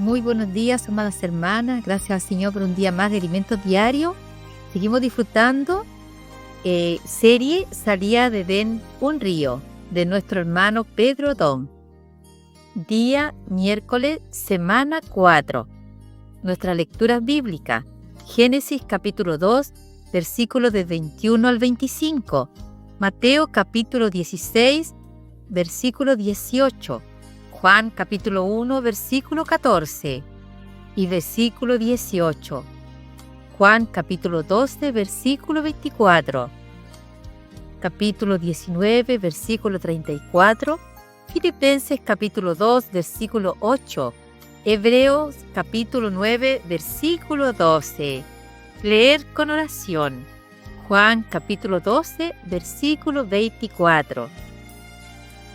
Muy buenos días, amadas hermanas. Gracias al Señor por un día más de alimento diario. Seguimos disfrutando serie Salía de Edén un río, de nuestro hermano Pedro Dom. Día miércoles, semana 4. Nuestra lectura bíblica, Génesis capítulo 2, versículos de 21 al 25. Mateo capítulo 16, versículo 18. Juan capítulo 1, versículo 14 y versículo 18. Juan capítulo 12, versículo 24. Capítulo 19, versículo 34. Filipenses capítulo 2, versículo 8. Hebreos capítulo 9, versículo 12. Leer con oración. Juan capítulo 12, versículo 24.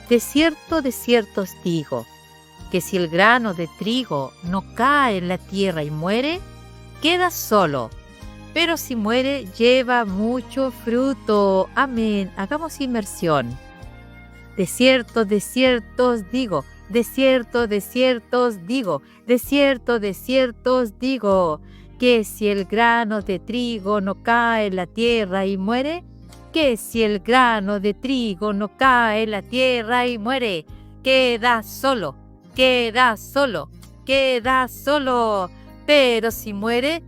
De cierto os digo, que si el grano de trigo no cae en la tierra y muere, queda solo, pero si muere, lleva mucho fruto. Amén. Hagamos inmersión. De cierto os digo, de cierto os digo, de cierto os digo, que si el grano de trigo no cae en la tierra y muere, que si el grano de trigo no cae en la tierra y muere, queda solo, queda solo, queda solo. Pero si muere,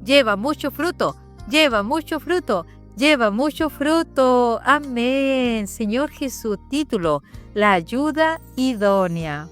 lleva mucho fruto, lleva mucho fruto, lleva mucho fruto. Amén. Señor Jesús, título, la ayuda idónea.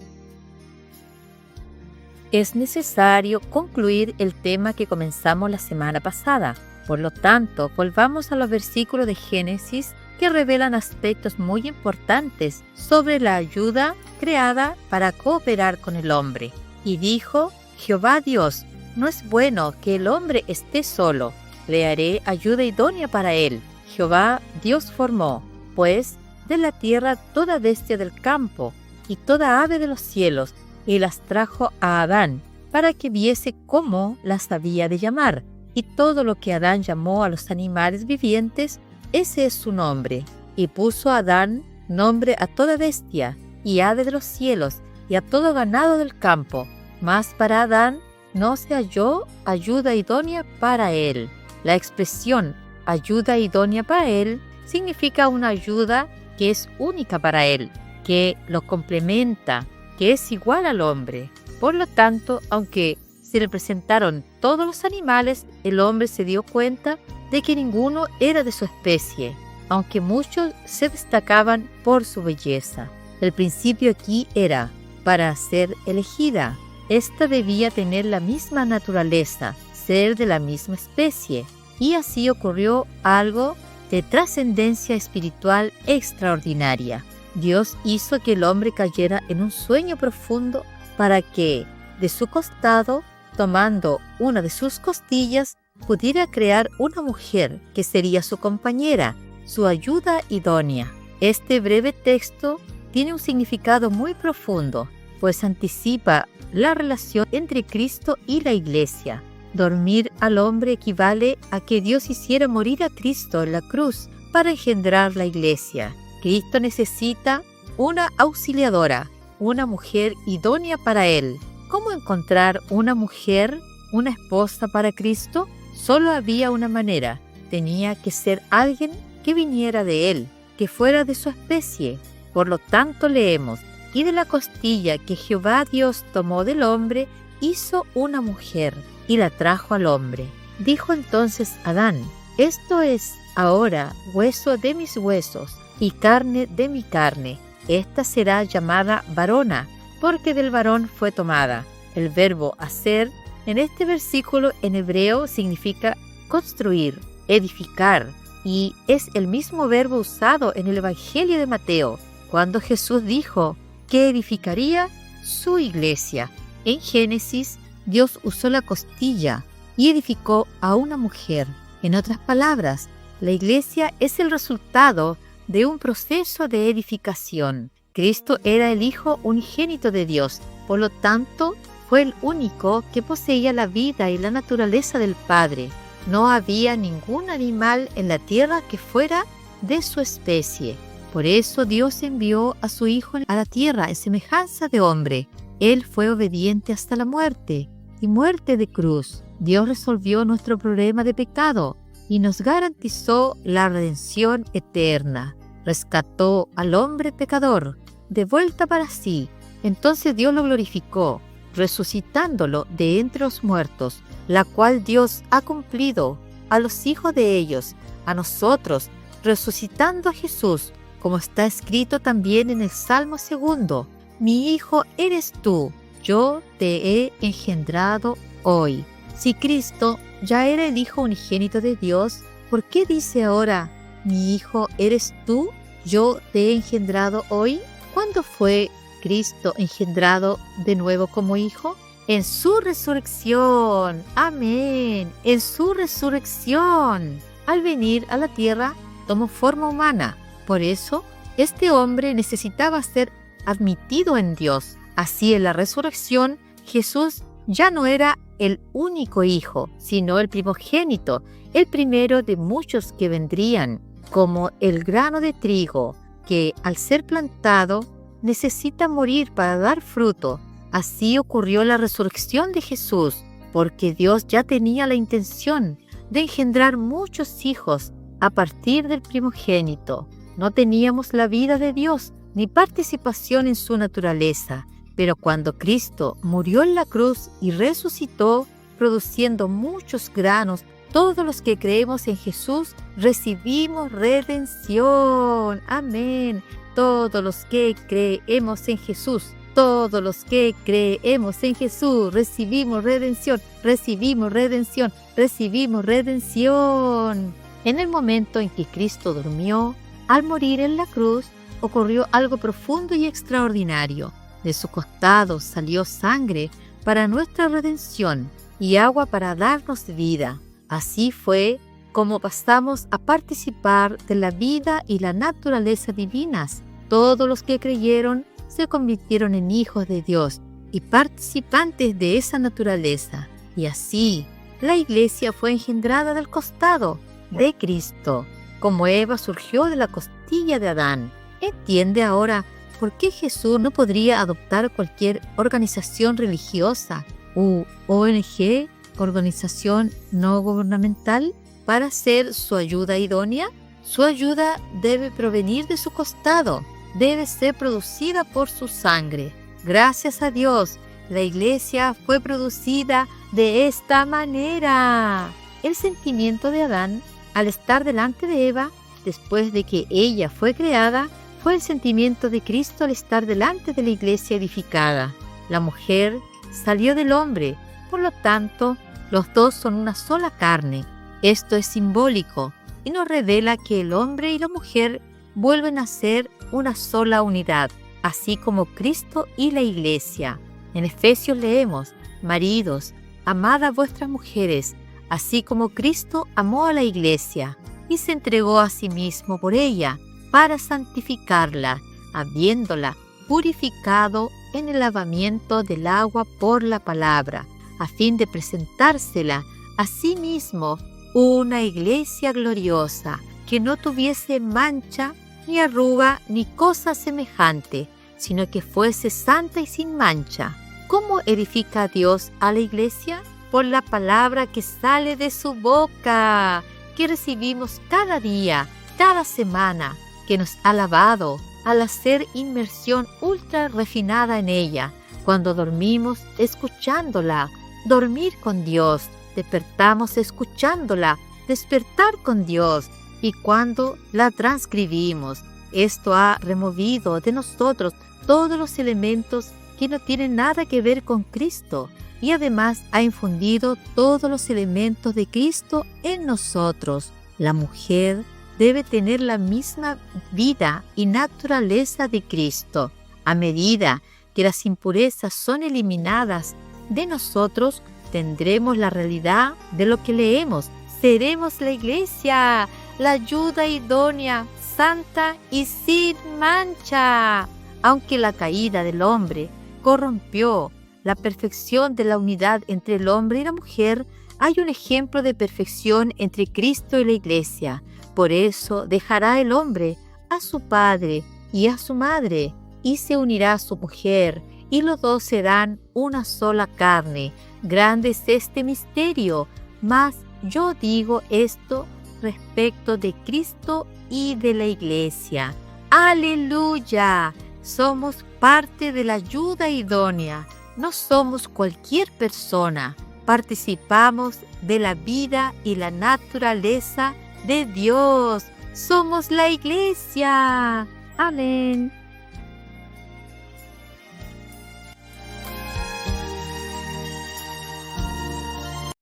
Es necesario concluir el tema que comenzamos la semana pasada. Por lo tanto, volvamos a los versículos de Génesis que revelan aspectos muy importantes sobre la ayuda creada para cooperar con el hombre. Y dijo Jehová Dios: no es bueno que el hombre esté solo, le haré ayuda idónea para él. Jehová Dios formó, pues, de la tierra toda bestia del campo y toda ave de los cielos, y las trajo a Adán, para que viese cómo las había de llamar. Y todo lo que Adán llamó a los animales vivientes, ese es su nombre. Y puso Adán nombre a toda bestia, y ave de los cielos, y a todo ganado del campo. Mas para Adán no se halló ayuda idónea para él. La expresión ayuda idónea para él significa una ayuda que es única para él, que lo complementa, que es igual al hombre. Por lo tanto, aunque se le presentaron todos los animales, el hombre se dio cuenta de que ninguno era de su especie, aunque muchos se destacaban por su belleza. El principio aquí era, para ser elegida, ésta debía tener la misma naturaleza, ser de la misma especie, y así ocurrió algo de trascendencia espiritual extraordinaria. Dios hizo que el hombre cayera en un sueño profundo para que, de su costado, tomando una de sus costillas, pudiera crear una mujer que sería su compañera, su ayuda idónea. Este breve texto tiene un significado muy profundo, pues anticipa la relación entre Cristo y la Iglesia. Dormir al hombre equivale a que Dios hiciera morir a Cristo en la cruz para engendrar la Iglesia. Cristo necesita una auxiliadora, una mujer idónea para él. ¿Cómo encontrar una mujer, una esposa para Cristo? Solo había una manera. Tenía que ser alguien que viniera de él, que fuera de su especie. Por lo tanto leemos: y de la costilla que Jehová Dios tomó del hombre, hizo una mujer, y la trajo al hombre. Dijo entonces Adán: esto es ahora hueso de mis huesos y carne de mi carne. Esta será llamada varona, porque del varón fue tomada. El verbo hacer en este versículo en hebreo significa construir, edificar, y es el mismo verbo usado en el Evangelio de Mateo, cuando Jesús dijo que edificaría su iglesia. En Génesis, Dios usó la costilla y edificó a una mujer. En otras palabras, la iglesia es el resultado de un proceso de edificación. Cristo era el Hijo unigénito de Dios, por lo tanto, fue el único que poseía la vida y la naturaleza del Padre. No había ningún animal en la tierra que fuera de su especie. Por eso Dios envió a su Hijo a la tierra en semejanza de hombre. Él fue obediente hasta la muerte y muerte de cruz. Dios resolvió nuestro problema de pecado y nos garantizó la redención eterna. Rescató al hombre pecador de vuelta para sí. Entonces Dios lo glorificó, resucitándolo de entre los muertos, la cual Dios ha cumplido a los hijos de ellos, a nosotros, resucitando a Jesús, como está escrito también en el Salmo 2: Mi hijo eres tú, yo te he engendrado hoy. Si Cristo ya era el Hijo unigénito de Dios, ¿por qué dice ahora, mi hijo eres tú, yo te he engendrado hoy? ¿Cuándo fue Cristo engendrado de nuevo como hijo? En su resurrección. Amén. En su resurrección. Al venir a la tierra, tomó forma humana. Por eso, este hombre necesitaba ser admitido en Dios. Así, en la resurrección, Jesús ya no era el único hijo, sino el primogénito, el primero de muchos que vendrían, como el grano de trigo, que al ser plantado necesita morir para dar fruto. Así ocurrió la resurrección de Jesús, porque Dios ya tenía la intención de engendrar muchos hijos a partir del primogénito. No teníamos la vida de Dios ni participación en su naturaleza, pero cuando Cristo murió en la cruz y resucitó, produciendo muchos granos, todos los que creemos en Jesús recibimos redención. Amén. Todos los que creemos en Jesús, todos los que creemos en Jesús, recibimos redención, recibimos redención, recibimos redención. En el momento en que Cristo durmió, al morir en la cruz, ocurrió algo profundo y extraordinario. De su costado salió sangre para nuestra redención y agua para darnos vida. Así fue como pasamos a participar de la vida y la naturaleza divinas. Todos los que creyeron se convirtieron en hijos de Dios y participantes de esa naturaleza. Y así, la Iglesia fue engendrada del costado de Cristo, como Eva surgió de la costilla de Adán. ¿Entiende ahora por qué Jesús no podría adoptar cualquier organización religiosa u ONG, organización no gubernamental, para ser su ayuda idónea? Su ayuda debe provenir de su costado, debe ser producida por su sangre. Gracias a Dios, la Iglesia fue producida de esta manera. El sentimiento de Adán, al estar delante de Eva, después de que ella fue creada, fue el sentimiento de Cristo al estar delante de la Iglesia edificada. La mujer salió del hombre, por lo tanto, los dos son una sola carne. Esto es simbólico y nos revela que el hombre y la mujer vuelven a ser una sola unidad, así como Cristo y la Iglesia. En Efesios leemos: maridos, amad a vuestras mujeres, así como Cristo amó a la Iglesia y se entregó a sí mismo por ella, para santificarla, habiéndola purificado en el lavamiento del agua por la palabra, a fin de presentársela a sí mismo una Iglesia gloriosa, que no tuviese mancha, ni arruga, ni cosa semejante, sino que fuese santa y sin mancha. ¿Cómo edifica Dios a la Iglesia? Por la palabra que sale de su boca, que recibimos cada día, cada semana, que nos ha lavado al hacer inmersión ultra refinada en ella. Cuando dormimos, escuchándola, dormir con Dios. Despertamos escuchándola, despertar con Dios. Y cuando la transcribimos, esto ha removido de nosotros todos los elementos que no tienen nada que ver con Cristo, y además ha infundido todos los elementos de Cristo en nosotros. La mujer debe tener la misma vida y naturaleza de Cristo. A medida que las impurezas son eliminadas de nosotros, tendremos la realidad de lo que leemos. Seremos la Iglesia, la ayuda idónea, santa y sin mancha. Aunque la caída del hombre corrompió la perfección de la unidad entre el hombre y la mujer, hay un ejemplo de perfección entre Cristo y la Iglesia. Por eso dejará el hombre a su padre y a su madre, y se unirá a su mujer, y los dos serán una sola carne. Grande es este misterio, mas yo digo esto respecto de Cristo y de la Iglesia. ¡Aleluya! Somos parte de la ayuda idónea. No somos cualquier persona. Participamos de la vida y la naturaleza de Dios. Somos la Iglesia. Amén.